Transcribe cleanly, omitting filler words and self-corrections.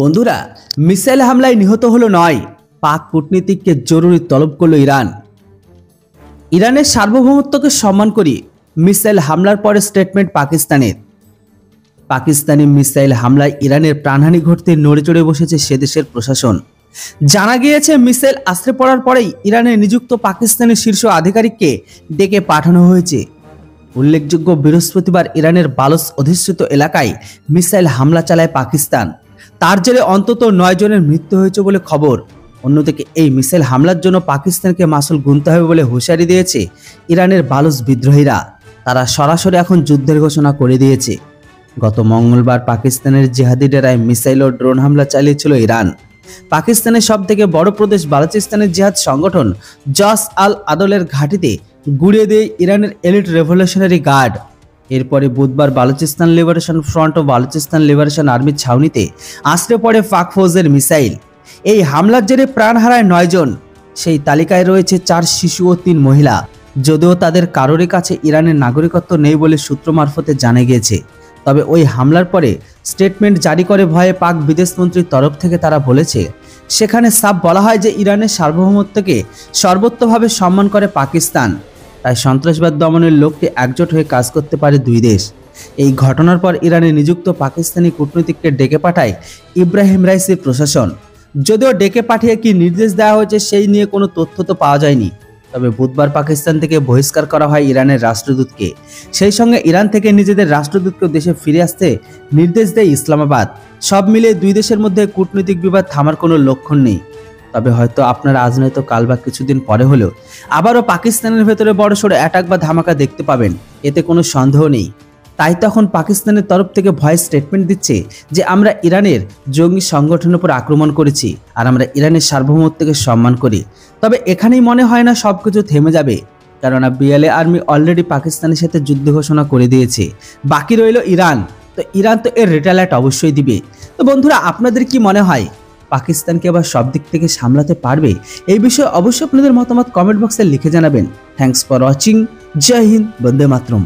বন্ধুরা, মিসাইল হামলায় নিহত হলো ৯ পাক কূটনীতিককে জরুরি তলব করল ইরান। ইরানের সার্বভৌমত্বকে সম্মান করি মিসাইল হামলার পরে স্টেটমেন্ট পাকিস্তানের। পাকিস্তানি মিসাইল হামলায় ইরানের প্রাণহানি ঘটতে নড়েচড়ে বসেছে সে দেশের প্রশাসন। জানা গিয়েছে, মিসাইল আছড়ে পড়ার পরেই ইরানে নিযুক্ত পাকিস্তানের শীর্ষ আধিকারিককে ডেকে পাঠানো হয়েছে। উল্লেখযোগ্য, বৃহস্পতিবার ইরানের বালুচ অধিষ্ঠিত এলাকায় মিসাইল হামলা চালায় পাকিস্তান। তার জেরে অন্তত ৯ জনের মৃত্যু হয়েছে বলে খবর। অন্যদিকে এই মিসাইল হামলার জন্য পাকিস্তানকে মাসুল গুনতে হবে বলে হুঁশিয়ারি দিয়েছে ইরানের বালুচ বিদ্রোহীরা। তারা সরাসরি এখন যুদ্ধের ঘোষণা করে দিয়েছে। গত মঙ্গলবার পাকিস্তানের জিহাদি ডেরায় মিসাইল ও ড্রোন হামলা চালিয়েছিল ইরান। পাকিস্তানের সবথেকে বড় প্রদেশ বালুচিস্তানের জিহাদ সংগঠন জস আল আদলের ঘাঁটিতে গুড়িয়ে দিয়ে ইরানের এলিট রেভলিউশনারি গার্ড। এরপরে বুধবার বালুচিস্তান লিবারেশন ফ্রন্ট ও বালুচিস্তান লিবারেশন আর্মির ছাউনিতে আছড়ে পড়ে পাক ফৌজের মিসাইল। এই হামলার জেরে প্রাণ হারায় ৯ জন। সেই তালিকায় রয়েছে ৪ শিশু ও ৩ মহিলা। যদিও তাদের কারোরই কাছে ইরানের নাগরিকত্ব নেই বলে সূত্র মারফতে জানা গিয়েছে। তবে ওই হামলার পরে স্টেটমেন্ট জারি করে ভয়ে পাক বিদেশমন্ত্রীর তরফ থেকে তারা বলেছে, সেখানে সাফ বলা হয় যে ইরানের সার্বভৌমত্বকে সর্বোচ্চভাবে সম্মান করে পাকিস্তান। তাই সন্ত্রাসবাদ দমনের লক্ষ্যে একজোট হয়ে কাজ করতে পারে দুই দেশ। এই ঘটনার পর ইরানে নিযুক্ত পাকিস্তানি কূটনীতিককে ডেকে পাঠায় ইব্রাহিম রাইসির প্রশাসন। যদিও ডেকে পাঠিয়ে কি নির্দেশ দেওয়া হয়েছে সেই নিয়ে কোনো তথ্য তো পাওয়া যায়নি। তবে বুধবার পাকিস্তান থেকে বহিষ্কার করা হয় ইরানের রাষ্ট্রদূতকে। সেই সঙ্গে ইরান থেকে নিজেদের রাষ্ট্রদূতকেও দেশে ফিরে আসতে নির্দেশ দেয় ইসলামাবাদ। সব মিলিয়ে দুই দেশের মধ্যে কূটনৈতিক বিবাদ থামার কোনো লক্ষণ নেই। তবে হয়তো আপনারা আজ নয়তো কাল বা কিছুদিন পরে হলেও আবারও পাকিস্তানের ভেতরে বড়সড় অ্যাটাক বা ধামাকা দেখতে পাবেন, এতে কোনো সন্দেহ নেই। তাই তখন পাকিস্তানের তরফ থেকে ভয়েস স্টেটমেন্ট দিচ্ছে যে আমরা ইরানের জঙ্গি সংগঠনের উপর আক্রমণ করেছি আর আমরা ইরানের সার্বভৌমত্বকে সম্মান করি। তবে এখানেই মনে হয় না সবকিছু থেমে যাবে, কেননা বিএলএ আর্মি অলরেডি পাকিস্তানের সাথে যুদ্ধ ঘোষণা করে দিয়েছে। বাকি রইল ইরান। তো ইরান তো এর রিটালাইট অবশ্যই দিবে। তো বন্ধুরা, আপনাদের কি মনে হয় পাকিস্তানকে আবার সব দিক থেকে সামলাতে পারবে? এই বিষয়ে অবশ্যই আপনাদের মতামত কমেন্ট বক্সে লিখে জানাবেন। Thanks for watching. জয় হিন্দ, বন্দে মাতরম।